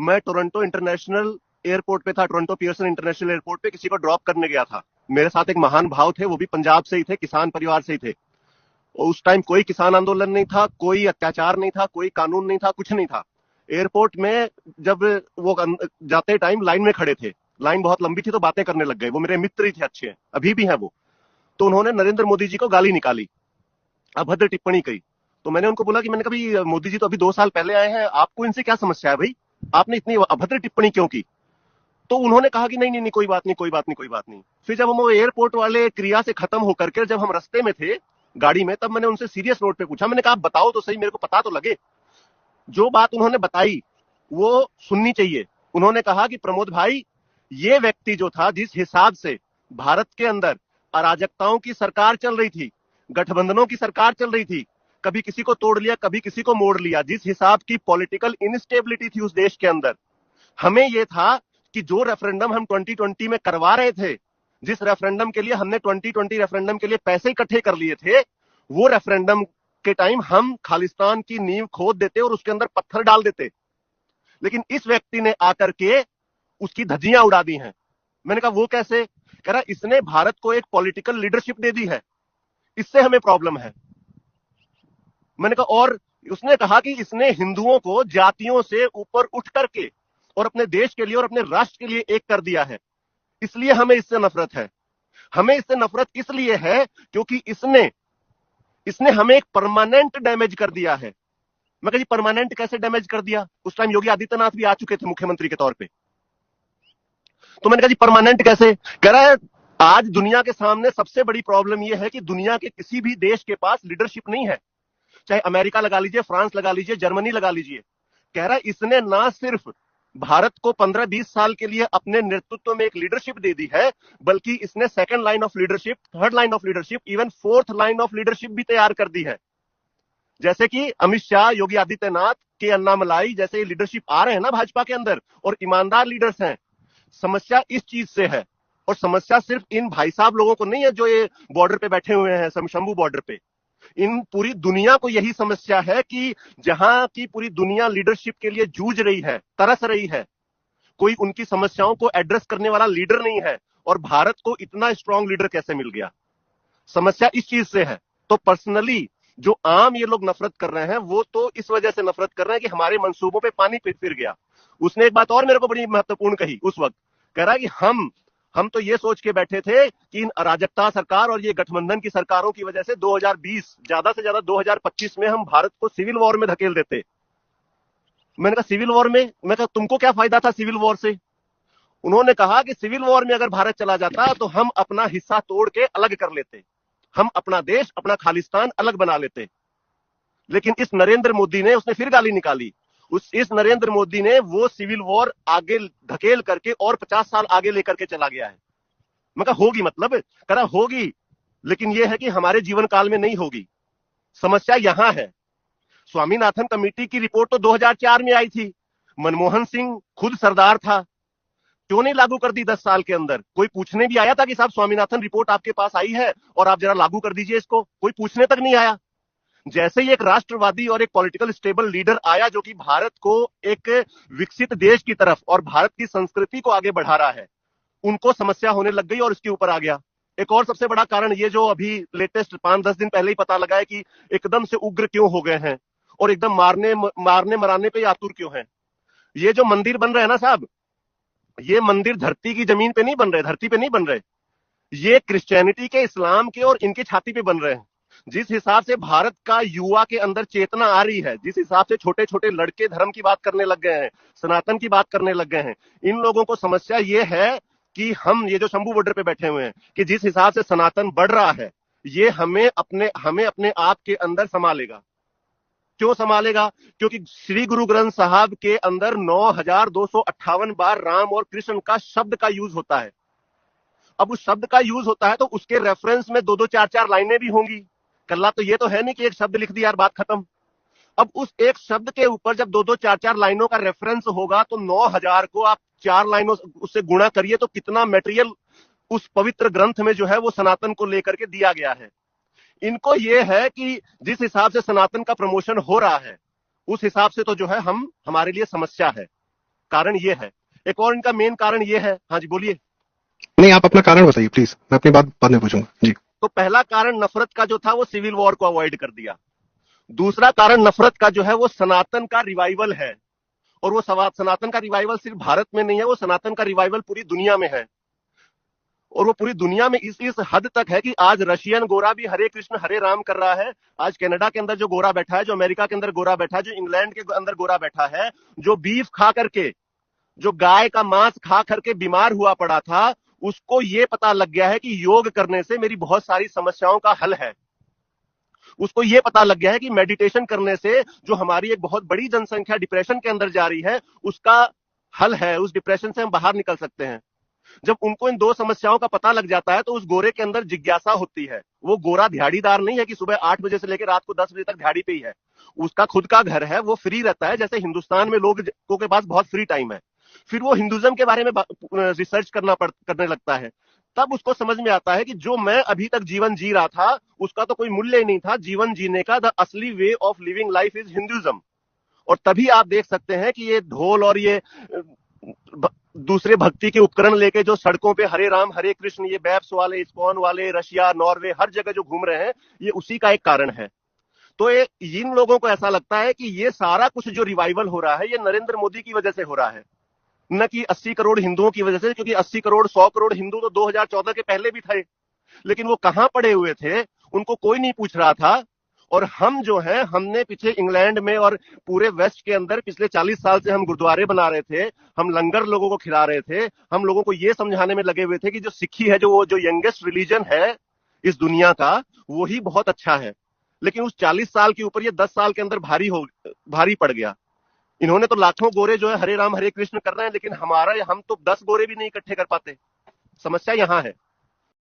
मैं Toronto international airport पे था, टोरंटो पियर्सन इंटरनेशनल एयरपोर्ट पे किसी को ड्रॉप करने गया था। मेरे साथ एक महान भाव थे, वो भी पंजाब से ही थे, किसान परिवार से ही थे। उस टाइम कोई किसान आंदोलन नहीं था, कोई अत्याचार नहीं था, कोई कानून नहीं था, कुछ नहीं था। एयरपोर्ट में जब वो जाते टाइम लाइन में खड़े थे, लाइन बहुत लंबी थी तो बातें करने लग गए। वो मेरे मित्र ही थे, अच्छे हैं, अभी भी हैं वो। तो उन्होंने नरेंद्र मोदी जी को गाली निकाली, अभद्र टिप्पणी कही। तो मैंने उनको बोला कि मैंने कभी, मोदी जी तो अभी 2 साल पहले आए हैं, आपको इनसे क्या समस्या है भाई, आपने इतनी अभद्र टिप्पणी क्यों की? तो उन्होंने कहा कि नहीं नहीं नहीं, कोई बात नहीं, कोई बात नहीं, कोई बात नहीं। फिर जब हम वो एयरपोर्ट वाले क्रिया से खत्म होकर के जब हम रास्ते में थे गाड़ी में, तब मैंने उनसे सीरियस नोट पे पूछा, मैंने कहा आप बताओ तो सही, मेरे को पता तो लगे। जो बात उन्होंने बताई वो सुननी चाहिए। उन्होंने कहा कि प्रमोद भाई, ये व्यक्ति जो था, जिस हिसाब से भारत के अंदर अराजकताओं की सरकार चल रही थी, गठबंधनों की सरकार चल रही थी, कभी किसी को तोड़ लिया, कभी किसी को मोड़ लिया, जिस हिसाब की पॉलिटिकल इनस्टेबिलिटी थी उस देश के अंदर, हमें यह था कि जो रेफरेंडम हम 2020 में करवा रहे थे, जिस रेफरेंडम के लिए हमने 2020 रेफरेंडम के लिए पैसे इकट्ठे कर लिए थे, वो रेफरेंडम के टाइम हम खालिस्तान की नींव खोद देते और उसके अंदर पत्थर डाल देते। लेकिन इस व्यक्ति ने आकर के उसकी धज्जियां उड़ा दी हैं। मैंने कहा वो कैसे? कह रहा इसने भारत को एक पॉलिटिकल लीडरशिप दे दी है, इससे हमें प्रॉब्लम है। मैंने कहा, और उसने कहा कि इसने हिंदुओं को जातियों से ऊपर उठ करके और अपने देश के लिए और अपने राष्ट्र के लिए एक कर दिया है, इसलिए हमें इससे नफरत है। हमें इससे नफरत इसलिए है क्योंकि इसने इसने हमें एक परमानेंट डैमेज कर दिया है। मैं कहा जी परमानेंट कैसे डैमेज कर दिया? उस टाइम योगी आदित्यनाथ भी आ चुके थे मुख्यमंत्री के तौर पे। तो मैंने कहा जी परमानेंट कैसे? कह रहा है आज दुनिया के सामने सबसे बड़ी प्रॉब्लम यह है कि दुनिया के किसी भी देश के पास लीडरशिप नहीं है, चाहे अमेरिका लगा लीजिए, फ्रांस लगा लीजिए, जर्मनी लगा लीजिए। कह रहा है इसने ना सिर्फ भारत को 15-20 साल के लिए अपने नेतृत्व में एक लीडरशिप दे दी है, बल्कि इसने second line of leadership, third line of leadership, even fourth line of leadership भी तैयार कर दी है। जैसे कि अमित शाह, योगी आदित्यनाथ के अन्नामलाई जैसे लीडरशिप आ रहे हैं ना भाजपा के अंदर, और ईमानदार लीडर्स हैं। समस्या इस चीज से है, और समस्या सिर्फ इन भाई साहब लोगों को नहीं है जो ये बॉर्डर पे बैठे हुए हैं, शंभू बॉर्डर पे। इन पूरी दुनिया को यही समस्या है कि जहां की पूरी दुनिया लीडरशिप के लिए जूझ रही है, तरस रही है, कोई उनकी समस्याओं को एड्रेस करने वाला लीडर नहीं है। और भारत को इतना स्ट्रांग लीडर कैसे मिल गया? समस्या इस चीज से है। तो पर्सनली जो आम ये लोग नफरत कर रहे हैं, वो तो इस वजह से नफरत कर रहे हैं कि हमारे मंसूबों पे पानी फिर गया। उसने एक बात और मेरे को बड़ी महत्वपूर्ण कही उस वक्त, कह रहा है कि हम तो ये सोच के बैठे थे कि इन अराजकता सरकार और ये गठबंधन की सरकारों की वजह से 2020 ज्यादा से ज्यादा 2025 में हम भारत को सिविल वॉर में धकेल देते। मैंने कहा सिविल वॉर में? मैं कहा तुमको क्या फायदा था सिविल वॉर से? उन्होंने कहा कि सिविल वॉर में अगर भारत चला जाता तो हम अपना हिस्सा तोड़ के अलग कर लेते, हम अपना देश, अपना खालिस्तान अलग बना लेते। लेकिन इस नरेंद्र मोदी ने, उसने फिर गाली निकाली। इस नरेंद्र मोदी ने वो सिविल वॉर आगे धकेल करके और 50 साल आगे लेकर के चला गया है। मैं कहा होगी, मतलब करा होगी, लेकिन यह है कि हमारे जीवन काल में नहीं होगी। समस्या यहां है। स्वामीनाथन कमेटी की रिपोर्ट तो 2004 में आई थी, मनमोहन सिंह खुद सरदार था, क्यों नहीं लागू कर दी 10 साल के अंदर? कोई पूछने भी आया था कि साहब स्वामीनाथन रिपोर्ट आपके पास आई है और आप जरा लागू कर दीजिए इसको? कोई पूछने तक नहीं आया। जैसे ही एक राष्ट्रवादी और एक पॉलिटिकल स्टेबल लीडर आया जो कि भारत को एक विकसित देश की तरफ और भारत की संस्कृति को आगे बढ़ा रहा है, उनको समस्या होने लग गई और इसके ऊपर आ गया। एक और सबसे बड़ा कारण ये जो अभी लेटेस्ट 5-10 दिन पहले ही पता लगा है कि एकदम से उग्र क्यों हो गए हैं और एकदम मारने मराने पे आतुर क्यों हैं। ये जो मंदिर बन रहे हैं ना साहब, ये मंदिर धरती की जमीन पे नहीं बन रहे, धरती पे नहीं बन रहे, ये क्रिश्चियनिटी के, इस्लाम के और इनके छाती पे बन रहे हैं। जिस हिसाब से भारत का युवा के अंदर चेतना आ रही है, जिस हिसाब से छोटे छोटे लड़के धर्म की बात करने लग गए हैं, सनातन की बात करने लग गए हैं, इन लोगों को समस्या ये है कि हम ये जो शंभू बॉर्डर पे बैठे हुए हैं, कि जिस हिसाब से सनातन बढ़ रहा है, ये हमें अपने आप के अंदर संभालेगा। क्यों संभालेगा? क्योंकि श्री गुरु ग्रंथ साहब के अंदर 9258 बार राम और कृष्ण का शब्द का यूज होता है। अब उस शब्द का यूज होता है तो उसके रेफरेंस में 2-2 4-4 लाइनें भी होंगी। कल्ला तो ये तो है नहीं कि एक शब्द लिख दिया और बात खत्म। अब उस एक शब्द के ऊपर जब 2-2 4-4 लाइनों का रेफरेंस होगा तो 9000 को आप 4 लाइनों उससे गुणा करिए तो कितना मटेरियल उस पवित्र ग्रंथ में जो है वो सनातन को लेकर के दिया गया है। इनको ये है कि जिस हिसाब से सनातन का प्रमोशन हो रहा है, उस हिसाब से तो जो है हमारे लिए समस्या है। कारण ये है। एक और इनका मेन कारण ये है, हाँ जी बोलिए। नहीं, आप अपना कारण बताइए प्लीज, मैं अपनी बात बाद में पूछूंगा जी। तो पहला कारण नफरत का जो था वो सिविल वॉर को अवॉइड कर दिया। दूसरा कारण नफरत का जो है वो सनातन का रिवाइवल है। और वो सनातन का रिवाइवल सिर्फ भारत में नहीं है, वो सनातन का रिवाइवल पूरी दुनिया में है। और वो पूरी दुनिया में इस हद तक है कि आज रशियन गोरा भी हरे कृष्ण हरे राम कर रहा है। आज कनाडा के अंदर जो गोरा बैठा है, जो अमेरिका के अंदर गोरा बैठा है, जो इंग्लैंड के अंदर गोरा बैठा है, जो बीफ खा करके, जो गाय का मांस खा करके बीमार हुआ पड़ा था, उसको ये पता लग गया है कि योग करने से मेरी बहुत सारी समस्याओं का हल है। उसको ये पता लग गया है कि मेडिटेशन करने से जो हमारी एक बहुत बड़ी जनसंख्या डिप्रेशन के अंदर जा रही है, उसका हल है, उस डिप्रेशन से हम बाहर निकल सकते हैं। जब उनको इन दो समस्याओं का पता लग जाता है तो उस गोरे के अंदर जिज्ञासा होती है। वो गोरा दिहाड़ीदार नहीं है कि सुबह 8 बजे से लेकर रात को 10 बजे तक दिहाड़ी पे ही है। उसका खुद का घर है, वो फ्री रहता है। जैसे हिंदुस्तान में लोगों के पास बहुत फ्री टाइम है, फिर वो हिंदुज्म के बारे में रिसर्च करने लगता है। तब उसको समझ में आता है कि जो मैं अभी तक जीवन जी रहा था उसका तो कोई मूल्य ही नहीं था। जीवन जीने का द असली way of living life is Hinduism. और तभी आप देख सकते हैं कि ये ढोल और ये दूसरे भक्ति के उपकरण लेके जो सड़कों पे हरे राम हरे कृष्ण, ये बैप्स वाले, इस्कॉन वाले, रशिया, नॉर्वे, हर जगह जो घूम रहे हैं, ये उसी का एक कारण है। तो इन लोगों को ऐसा लगता है कि ये सारा कुछ जो रिवाइवल हो रहा है ये नरेंद्र मोदी की वजह से हो रहा है, न कि 80 करोड़ हिंदुओं की वजह से। क्योंकि 80 करोड़ 100 करोड़ हिंदू तो 2014 के पहले भी थे, लेकिन वो कहां पड़े हुए थे उनको कोई नहीं पूछ रहा था। और हम जो है, हमने पीछे इंग्लैंड में और पूरे वेस्ट के अंदर पिछले 40 साल से हम गुरुद्वारे बना रहे थे, हम लंगर लोगों को खिला रहे थे, हम लोगों को ये समझाने में लगे हुए थे कि जो सिक्खी है, जो वो जो यंगेस्ट रिलीजन है इस दुनिया का, वो ही बहुत अच्छा है। लेकिन उस 40 साल के ऊपर ये 10 साल के अंदर भारी पड़ गया। इन्होंने तो लाखों गोरे जो है हरे राम हरे कृष्ण कर रहे हैं, लेकिन हम तो 10 गोरे भी नहीं इकट्ठे कर पाते। समस्या यहां है।